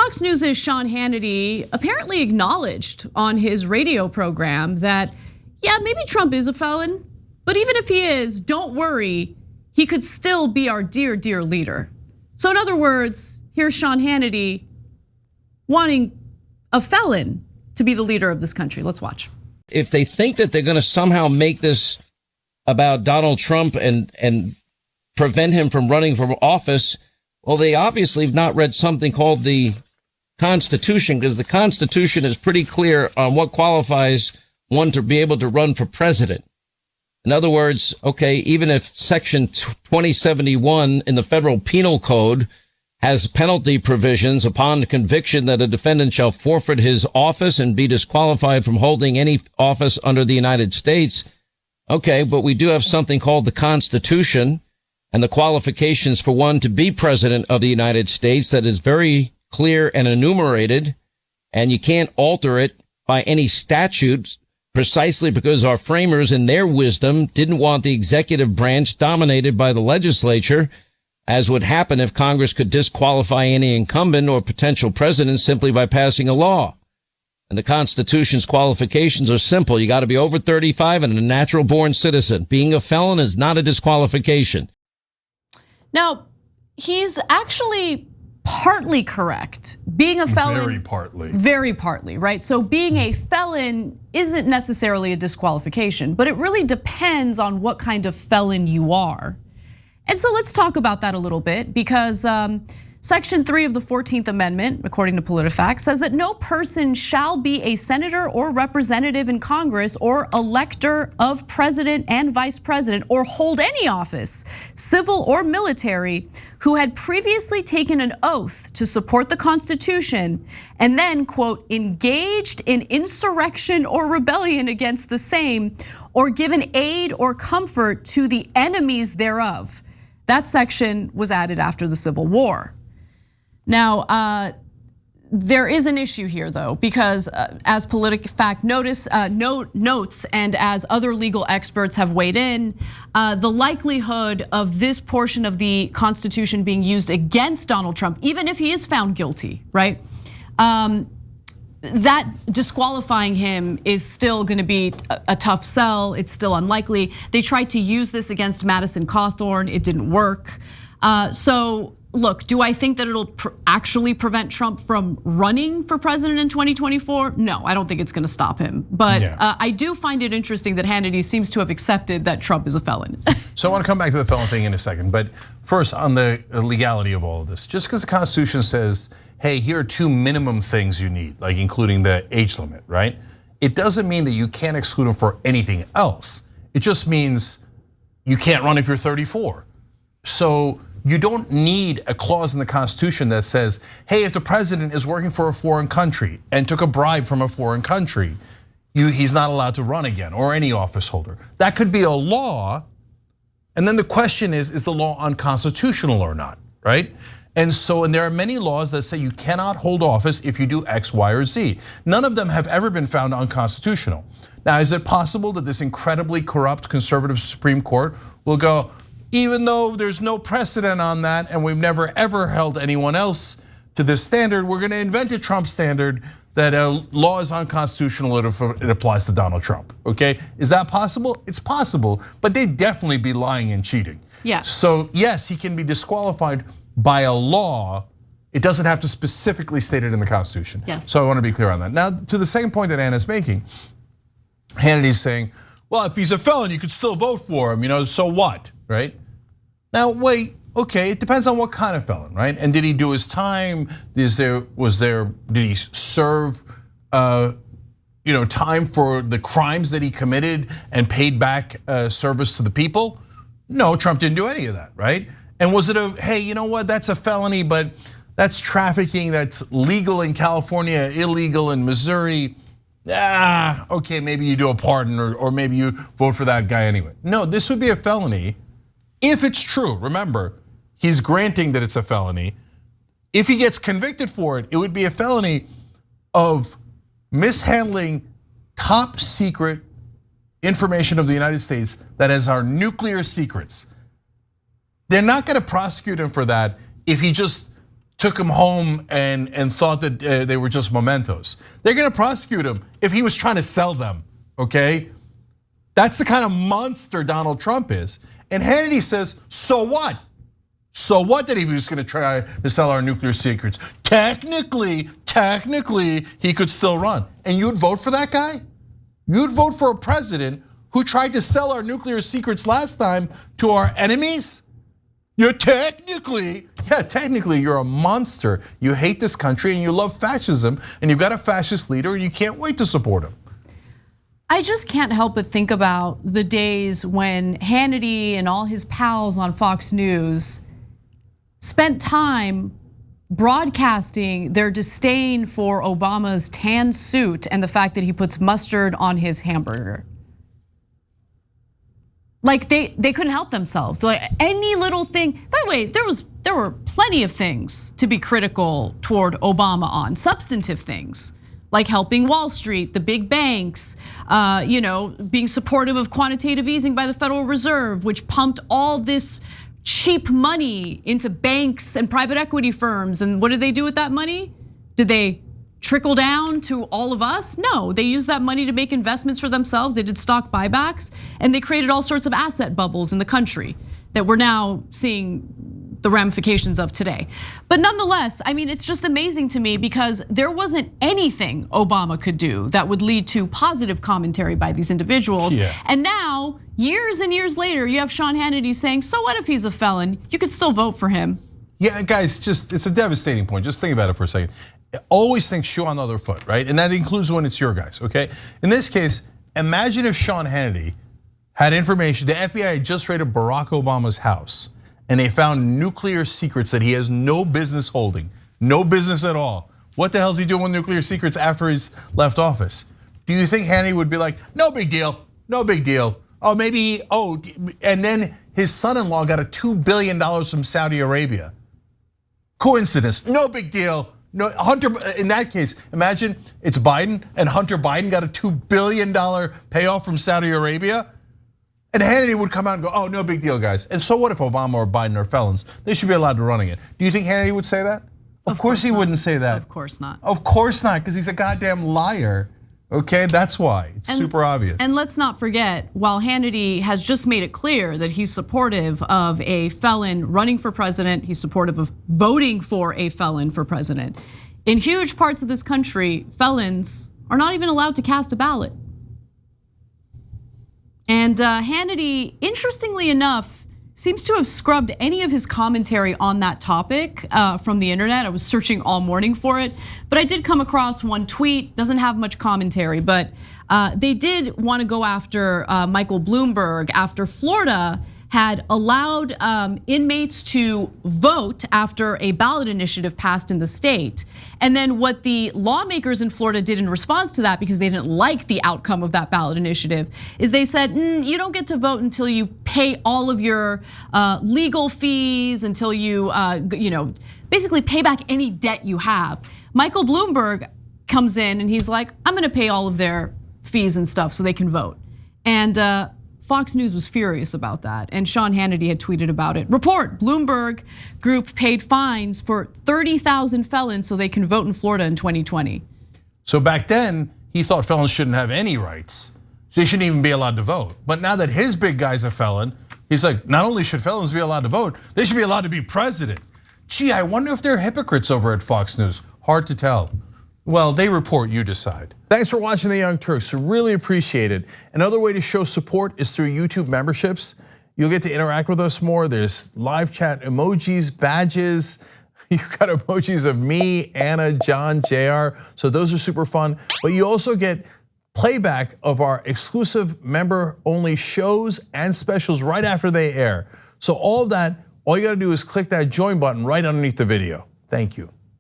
Fox News' Sean Hannity apparently acknowledged on his radio program that, yeah, maybe Trump is a felon, but even if he is, don't worry, he could still be our dear, dear leader. So in other words, here's Sean Hannity wanting a felon to be the leader of this country. Let's watch. If they think that they're going to somehow make this about Donald Trump and prevent him from running for office, well, they obviously have not read something called the Constitution, because the Constitution is pretty clear on what qualifies one to be able to run for president. In other words, okay, even if Section 2071 in the Federal Penal Code has penalty provisions upon conviction that a defendant shall forfeit his office and be disqualified from holding any office under the United States. Okay, but we do have something called the Constitution and the qualifications for one to be president of the United States that is very clear and enumerated, and you can't alter it by any statute, precisely because our framers in their wisdom didn't want the executive branch dominated by the legislature, as would happen if Congress could disqualify any incumbent or potential president simply by passing a law. And the Constitution's qualifications are simple. You got to be over 35 and a natural born citizen. Being a felon is not a disqualification. Now, he's actually partly correct. Being a felon, very partly, right? So being a felon isn't necessarily a disqualification, but it really depends on what kind of felon you are. And so let's talk about that a little bit, because Section 3 of the 14th Amendment, according to PolitiFact, says that no person shall be a senator or representative in Congress or elector of president and vice president or hold any office, civil or military, who had previously taken an oath to support the Constitution and then, quote, engaged in insurrection or rebellion against the same, or given aid or comfort to the enemies thereof. That section was added after the Civil War. Now, there is an issue here, though, because as PolitiFact notes and as other legal experts have weighed in, the likelihood of this portion of the Constitution being used against Donald Trump, even if he is found guilty, right? That disqualifying him is still going to be a tough sell. It's still unlikely. They tried to use this against Madison Cawthorn. It didn't work. So look, do I think that it'll actually prevent Trump from running for president in 2024? No, I don't think it's going to stop him. But I do find it interesting that Hannity seems to have accepted that Trump is a felon. So I want to come back to the felon thing in a second. But first, on the legality of all of this, just because the Constitution says, hey, here are two minimum things you need, like including the age limit, right? It doesn't mean that you can't exclude them for anything else. It just means you can't run if you're 34. So you don't need a clause in the Constitution that says, hey, if the president is working for a foreign country and took a bribe from a foreign country, he's not allowed to run again, or any office holder. That could be a law, and then the question is the law unconstitutional or not, right? And there are many laws that say you cannot hold office if you do X, Y, or Z. None of them have ever been found unconstitutional. Now, is it possible that this incredibly corrupt conservative Supreme Court will go, even though there's no precedent on that and we've never ever held anyone else to this standard, we're going to invent a Trump standard that a law is unconstitutional if it applies to Donald Trump, okay? Is that possible? It's possible, but they'd definitely be lying and cheating. Yeah. So yes, he can be disqualified by a law. It doesn't have to specifically state it in the Constitution. Yes. So I want to be clear on that. Now, to the second point that Anna's making, Hannity's saying, well, if he's a felon, you could still vote for him, so what, right? Now, wait, okay, it depends on what kind of felon, right? And did he do his time? Did he serve time for the crimes that he committed and paid back service to the people? No, Trump didn't do any of that, right? And was it hey, you know what, that's a felony, but that's trafficking, that's legal in California, illegal in Missouri. Okay, maybe you do a pardon or maybe you vote for that guy anyway. No, this would be a felony if it's true. Remember, he's granting that it's a felony. If he gets convicted for it, it would be a felony of mishandling top secret information of the United States that is our nuclear secrets. They're not going to prosecute him for that if he just took him home and thought that they were just mementos. They're gonna prosecute him if he was trying to sell them, okay? That's the kind of monster Donald Trump is. And Hannity says, so what? So what that he was gonna try to sell our nuclear secrets? Technically, he could still run. And you'd vote for that guy? You'd vote for a president who tried to sell our nuclear secrets last time to our enemies? You're technically you're a monster. You hate this country and you love fascism, and you've got a fascist leader and you can't wait to support him. I just can't help but think about the days when Hannity and all his pals on Fox News spent time broadcasting their disdain for Obama's tan suit and the fact that he puts mustard on his hamburger. Like they couldn't help themselves. Like any little thing. By the way, there were plenty of things to be critical toward Obama on, substantive things like helping Wall Street, the big banks, being supportive of quantitative easing by the Federal Reserve, which pumped all this cheap money into banks and private equity firms. And what did they do with that money? Did they trickle down to all of us? No, they used that money to make investments for themselves. They did stock buybacks, and they created all sorts of asset bubbles in the country that we're now seeing the ramifications of today. But nonetheless, I mean, it's just amazing to me because there wasn't anything Obama could do that would lead to positive commentary by these individuals. Yeah. And now, years and years later, you have Sean Hannity saying, so what if he's a felon? You could still vote for him. Yeah, guys, it's a devastating point. Just think about it for a second. Always think shoe on the other foot, right? And that includes when it's your guys, okay? In this case, imagine if Sean Hannity had information, the FBI had just raided Barack Obama's house, and they found nuclear secrets that he has no business holding, no business at all. What the hell is he doing with nuclear secrets after he's left office? Do you think Hannity would be like, no big deal, no big deal? Oh, maybe, and then his son-in-law got a $2 billion from Saudi Arabia. Coincidence, no big deal. No, Hunter, in that case, imagine it's Biden and Hunter Biden got a $2 billion payoff from Saudi Arabia. And Hannity would come out and go, oh, no big deal, guys. And so what if Obama or Biden are felons? They should be allowed to run again. Do you think Hannity would say that? Of course he wouldn't say that. Of course not. Of course not, because he's a goddamn liar. Okay, that's why, it's super obvious. And let's not forget, while Hannity has just made it clear that he's supportive of a felon running for president, he's supportive of voting for a felon for president. In huge parts of this country, felons are not even allowed to cast a ballot. And Hannity, interestingly enough, seems to have scrubbed any of his commentary on that topic from the internet. I was searching all morning for it, but I did come across one tweet, doesn't have much commentary, but they did want to go after Michael Bloomberg after Florida had allowed inmates to vote after a ballot initiative passed in the state. And then what the lawmakers in Florida did in response to that, because they didn't like the outcome of that ballot initiative, is they said, you don't get to vote until you pay all of your legal fees, until you basically pay back any debt you have. Michael Bloomberg comes in and he's like, I'm gonna pay all of their fees and stuff so they can vote. And Fox News was furious about that, and Sean Hannity had tweeted about it. Report, Bloomberg Group paid fines for 30,000 felons so they can vote in Florida in 2020. So back then, he thought felons shouldn't have any rights. They shouldn't even be allowed to vote. But now that his big guy's a felon, he's like, not only should felons be allowed to vote, they should be allowed to be president. Gee, I wonder if they're hypocrites over at Fox News. Hard to tell. Well, they report, you decide. Thanks for watching The Young Turks, really appreciate it. Another way to show support is through YouTube memberships. You'll get to interact with us more. There's live chat emojis, badges. You've got emojis of me, Anna, John, JR, so those are super fun. But you also get playback of our exclusive member-only shows and specials right after they air. So all of that, all you gotta do is click that join button right underneath the video. Thank you.